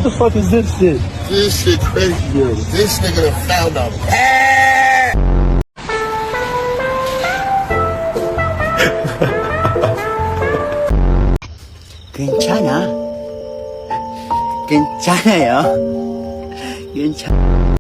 the fuck is this shit? This shit crazy, yo. This nigga done found a bag. 괜찮아. 괜찮아요. 괜찮아.